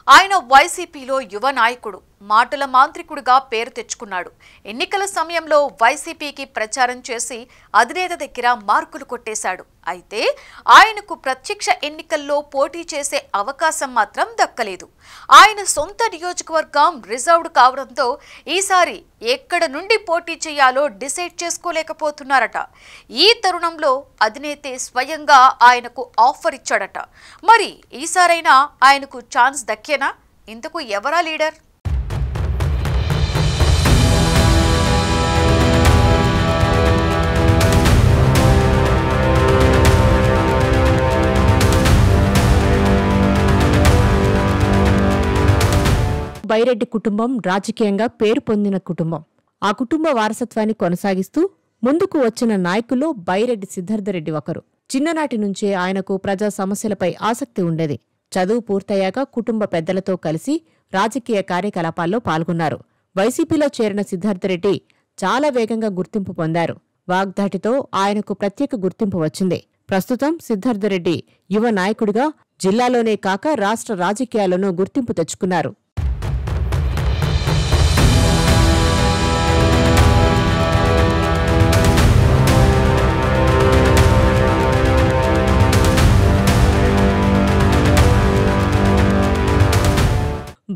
ఆయన వైసీపీలో యువ నాయకుడు, మాటల మాంత్రికుడిగా పేరు తెచ్చుకున్నాడు. ఎన్నికల సమయంలో వైసీపీకి ప్రచారం చేసి అధినేత దగ్గర మార్కులు కొట్టేశాడు. అయితే ఆయనకు ప్రత్యక్ష ఎన్నికల్లో పోటీ చేసే అవకాశం మాత్రం దక్కలేదు. ఆయన సొంత నియోజకవర్గం రిజర్వ్డ్ కావడంతో ఈసారి ఎక్కడ నుండి పోటీ చేయాలో డిసైడ్ చేసుకోలేకపోతున్నారట. ఈ తరుణంలో అధినేతే స్వయంగా ఆయనకు ఆఫర్ ఇచ్చాడట. మరి ఈసారైనా ఆయనకు ఛాన్స్ దక్కేనా? ఇంతకు ఎవరా లీడర్? బైరెడ్డి కుటుంబం రాజకీయంగా పేరు పొందిన కుటుంబం. ఆ కుటుంబ వారసత్వాన్ని కొనసాగిస్తూ ముందుకు వచ్చిన నాయకుల్లో బైరెడ్డి సిద్ధార్థరెడ్డి ఒకరు. చిన్ననాటి నుంచే ఆయనకు ప్రజా సమస్యలపై ఆసక్తి ఉండేది. చదువు పూర్తయ్యాక కుటుంబ పెద్దలతో కలిసి రాజకీయ కార్యకలాపాల్లో పాల్గొన్నారు. వైసీపీలో చేరిన సిద్ధార్థరెడ్డి చాలా వేగంగా గుర్తింపు పొందారు. వాగ్దాటితో ఆయనకు ప్రత్యేక గుర్తింపు వచ్చింది. ప్రస్తుతం సిద్ధార్థరెడ్డి యువ నాయకుడిగా జిల్లాలోనే కాక రాష్ట్ర రాజకీయాల్లోనూ గుర్తింపు తెచ్చుకున్నారు.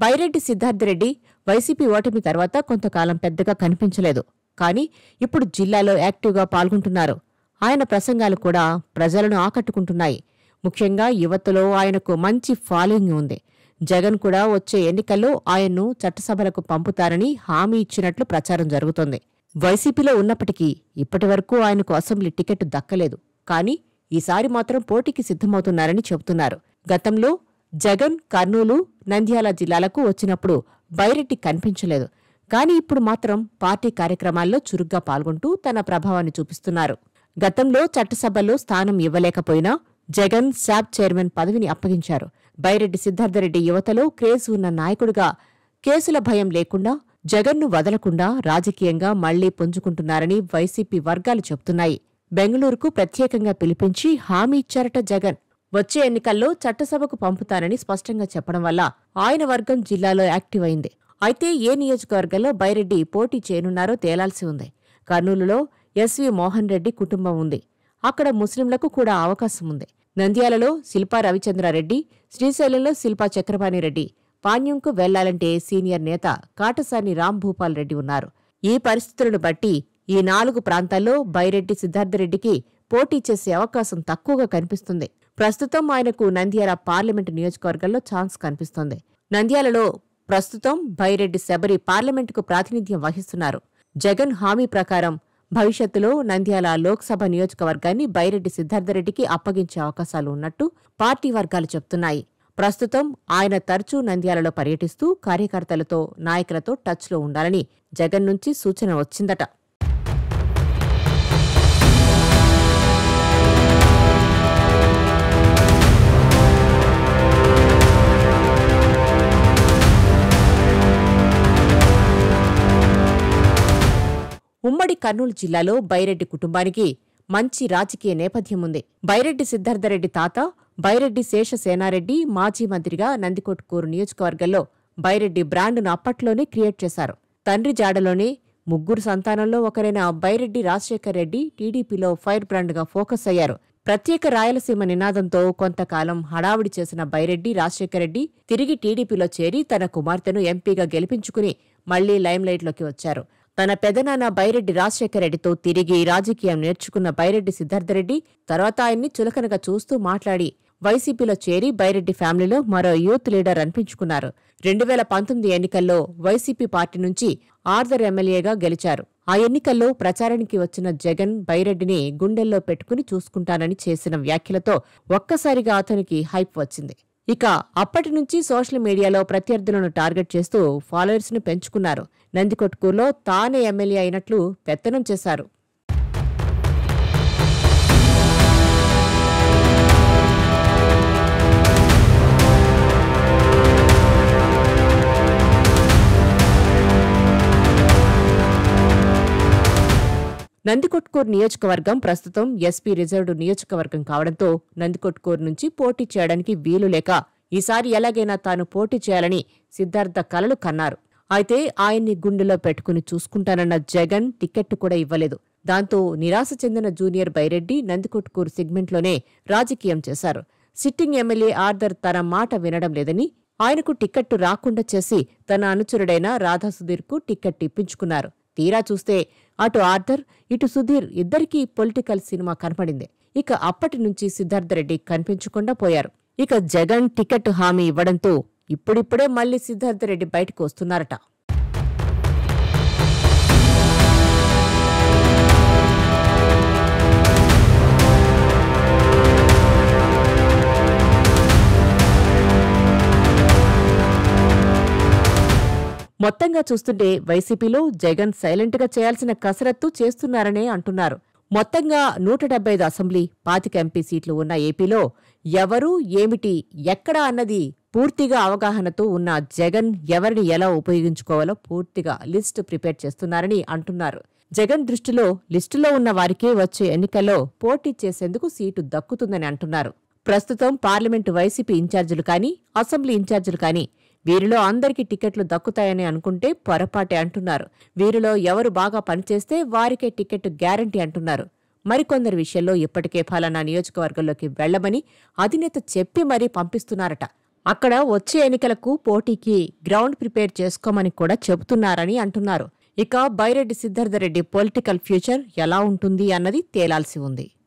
బైరెడ్డి సిద్ధార్థరెడ్డి వైసీపీ ఓటమి తర్వాత కొంతకాలం పెద్దగా కనిపించలేదు. కానీ ఇప్పుడు జిల్లాలో యాక్టివ్గా పాల్గొంటున్నారు. ఆయన ప్రసంగాలు కూడా ప్రజలను ఆకట్టుకుంటున్నాయి. ముఖ్యంగా యువతలో ఆయనకు మంచి ఫాలోయింగ్ ఉంది. జగన్ కూడా వచ్చే ఎన్నికల్లో ఆయన్ను చట్టసభలకు పంపుతారని హామీ ఇచ్చినట్లు ప్రచారం జరుగుతోంది. వైసీపీలో ఉన్నప్పటికీ ఇప్పటివరకు ఆయనకు అసెంబ్లీ టికెట్ దక్కలేదు. కానీ ఈసారి మాత్రం పోటీకి సిద్ధమవుతున్నారని చెబుతున్నారు. గతంలో జగన్ కర్నూలు, నంద్యాల జిల్లాలకు వచ్చినప్పుడు బైరెడ్డి కనిపించలేదు. కానీ ఇప్పుడు మాత్రం పార్టీ కార్యక్రమాల్లో చురుగ్గా పాల్గొంటూ తన ప్రభావాన్ని చూపిస్తున్నారు. గతంలో చట్టసభల్లో స్థానం ఇవ్వలేకపోయినా జగన్ శాప్ చైర్మన్ పదవిని అప్పగించారు. బైరెడ్డి సిద్ధార్థరెడ్డి యువతలో క్రేజ్ ఉన్న నాయకుడిగా కేసుల భయం లేకుండా జగన్ను వదలకుండా రాజకీయంగా మళ్లీ పుంజుకుంటున్నారని వైసీపీ వర్గాలు చెబుతున్నాయి. బెంగళూరుకు ప్రత్యేకంగా పిలిపించి హామీ ఇచ్చారట జగన్. వచ్చే ఎన్నికల్లో చట్టసభకు పంపుతానని స్పష్టంగా చెప్పడం వల్ల ఆయన వర్గం జిల్లాలో యాక్టివ్ అయింది. అయితే ఏ నియోజకవర్గంలో బైరెడ్డి పోటీ చేయనున్నారో తేలాల్సి ఉంది. కర్నూలులో ఎస్వి మోహన్ రెడ్డి కుటుంబం ఉంది. అక్కడ ముస్లింలకు కూడా అవకాశం ఉంది. నంద్యాలలో శిల్పా రవిచంద్రారెడ్డి, శ్రీశైలంలో శిల్పా చక్రపాణిరెడ్డి, పాణ్యంకు వెళ్లాలంటే సీనియర్ నేత కాటసాని రాంభూపాల్ రెడ్డి ఉన్నారు. ఈ పరిస్థితులను బట్టి ఈ 4 ప్రాంతాల్లో బైరెడ్డి సిద్ధార్థరెడ్డికి పోటీ చేసే అవకాశం తక్కువగా కనిపిస్తుంది. ప్రస్తుతం ఆయనకు నంద్యాల పార్లమెంటు నియోజకవర్గంలో ఛాన్స్ కనిపిస్తోంది. నంద్యాలలో ప్రస్తుతం బైరెడ్డి శబరి పార్లమెంటుకు ప్రాతినిధ్యం వహిస్తున్నారు. జగన్ హామీ ప్రకారం భవిష్యత్తులో నంద్యాల లోక్సభ నియోజకవర్గాన్ని బైరెడ్డి సిద్ధార్థరెడ్డికి అప్పగించే అవకాశాలు ఉన్నట్టు పార్టీ వర్గాలు చెబుతున్నాయి. ప్రస్తుతం ఆయన తరచూ నంద్యాలలో పర్యటిస్తూ కార్యకర్తలతో, నాయకులతో టచ్లో ఉండాలని జగన్ నుంచి సూచన వచ్చిందట. ఉమ్మడి కర్నూలు జిల్లాలో బైరెడ్డి కుటుంబానికి మంచి రాజకీయ నేపథ్యం ఉంది. బైరెడ్డి సిద్ధార్థరెడ్డి తాత బైరెడ్డి శేషసేనారెడ్డి మాజీ మంత్రిగా నందికొట్కూరు నియోజకవర్గంలో బైరెడ్డి బ్రాండును అప్పట్లోనే క్రియేట్ చేశారు. తండ్రి జాడలోనే 3 సంతానంలో ఒకరైన బైరెడ్డి రాజశేఖర్ రెడ్డి టీడీపీలో ఫైర్ బ్రాండ్గా ఫోకస్ అయ్యారు. ప్రత్యేక రాయలసీమ నినాదంతో కొంతకాలం హడావుడి చేసిన బైరెడ్డి రాజశేఖర్ రెడ్డి తిరిగి టీడీపీలో చేరి తన కుమార్తెను ఎంపీగా గెలిపించుకుని మళ్లీ లైమ్లైట్లోకి వచ్చారు. తన పెదనాన్న బైరెడ్డి రాజశేఖర్ రెడ్డితో తిరిగి రాజకీయం నేర్చుకున్న బైరెడ్డి సిద్ధార్థరెడ్డి తర్వాత ఆయన్ని చులకనగా చూస్తూ మాట్లాడి వైసీపీలో చేరి బైరెడ్డి ఫ్యామిలీలో మరో యూత్ లీడర్ అనిపించుకున్నారు. 2019 ఎన్నికల్లో వైసీపీ పార్టీ నుంచి ఆర్దర్ ఎమ్మెల్యేగా గెలిచారు. ఆ ఎన్నికల్లో ప్రచారానికి వచ్చిన జగన్ బైరెడ్డిని గుండెల్లో పెట్టుకుని చూసుకుంటానని చేసిన వ్యాఖ్యలతో ఒక్కసారిగా అతనికి హైప్ వచ్చింది. ఇక అప్పటి నుంచి సోషల్ మీడియాలో ప్రత్యర్థులను టార్గెట్ చేస్తూ ఫాలోవర్స్ ను పెంచుకున్నారు. నందికొట్కూరులో తానే ఎమ్మెల్యే అయినట్లు పెత్తనం చేశారు. నందికొట్కూరు నియోజకవర్గం ప్రస్తుతం ఎస్పీ రిజర్వ్డ్ నియోజకవర్గం కావడంతో నందికొట్కూరు నుంచి పోటీ చేయడానికి వీలు లేక ఈసారి ఎలాగైనా తాను పోటీ చేయాలని సిద్ధార్థ కలలు కన్నారు. అయితే ఆయన్ని గుండెలో పెట్టుకుని చూసుకుంటానన్న జగన్ టికెట్ కూడా ఇవ్వలేదు. దాంతో నిరాశ చెందిన జూనియర్ బైరెడ్డి నందికొట్కూరు సెగ్మెంట్లోనే రాజకీయం చేశారు. సిట్టింగ్ ఎమ్మెల్యే ఆర్థర్ తన మాట వినడం లేదని ఆయనకు టిక్కెట్టు రాకుండా చేసి తన అనుచరుడైన రాధా సుధీర్కు టిక్కెట్ ఇప్పించుకున్నారు. తీరా చూస్తే అటు ఆర్థర్ ఇటు సుధీర్ ఇద్దరికీ పొలిటికల్ సినిమా కనపడింది. ఇక అప్పటి నుంచి సిద్ధార్థరెడ్డి కనిపించకుండా పోయారు. ఇక జగన్ టికెట్ హామీ ఇవ్వడంతో ఇప్పుడిప్పుడే మళ్లీ సిద్ధార్థరెడ్డి బయటకు వస్తున్నారట. మొత్తంగా చూస్తుంటే వైసీపీలో జగన్ సైలెంట్గా చేయాల్సిన కసరత్తు చేస్తున్నారనే అంటున్నారు. మొత్తంగా 175 అసెంబ్లీ 25 ఎంపీ సీట్లు ఉన్న ఏపీలో ఎవరు ఏమిటి ఎక్కడా అన్నది పూర్తిగా అవగాహనతో ఉన్న జగన్ ఎవరిని ఎలా ఉపయోగించుకోవాలో పూర్తిగా లిస్టు ప్రిపేర్ చేస్తున్నారని అంటున్నారు. జగన్ దృష్టిలో లిస్టులో ఉన్న వారికే వచ్చే ఎన్నికల్లో పోటీ చేసేందుకు సీటు దక్కుతుందని అంటున్నారు. ప్రస్తుతం పార్లమెంటు వైసీపీ ఇన్ఛార్జీలు కానీ అసెంబ్లీ ఇన్ఛార్జీలు కానీ వీరిలో అందరికీ టికెట్లు దక్కుతాయని అనుకుంటే పొరపాటే అంటున్నారు. వీరిలో ఎవరు బాగా పనిచేస్తే వారికే టికెట్ గ్యారంటీ అంటున్నారు. మరికొందరి విషయంలో ఇప్పటికే ఫలానా నియోజకవర్గంలోకి వెళ్లమని అధినేత చెప్పి మరీ పంపిస్తున్నారట. అక్కడ వచ్చే ఎన్నికలకు పోటీకి గ్రౌండ్ ప్రిపేర్ చేసుకోమని కూడా చెబుతున్నారని అంటున్నారు. ఇక బైరెడ్డి సిద్ధార్థరెడ్డి పొలిటికల్ ఫ్యూచర్ ఎలా ఉంటుంది అన్నది తేలాల్సి ఉంది.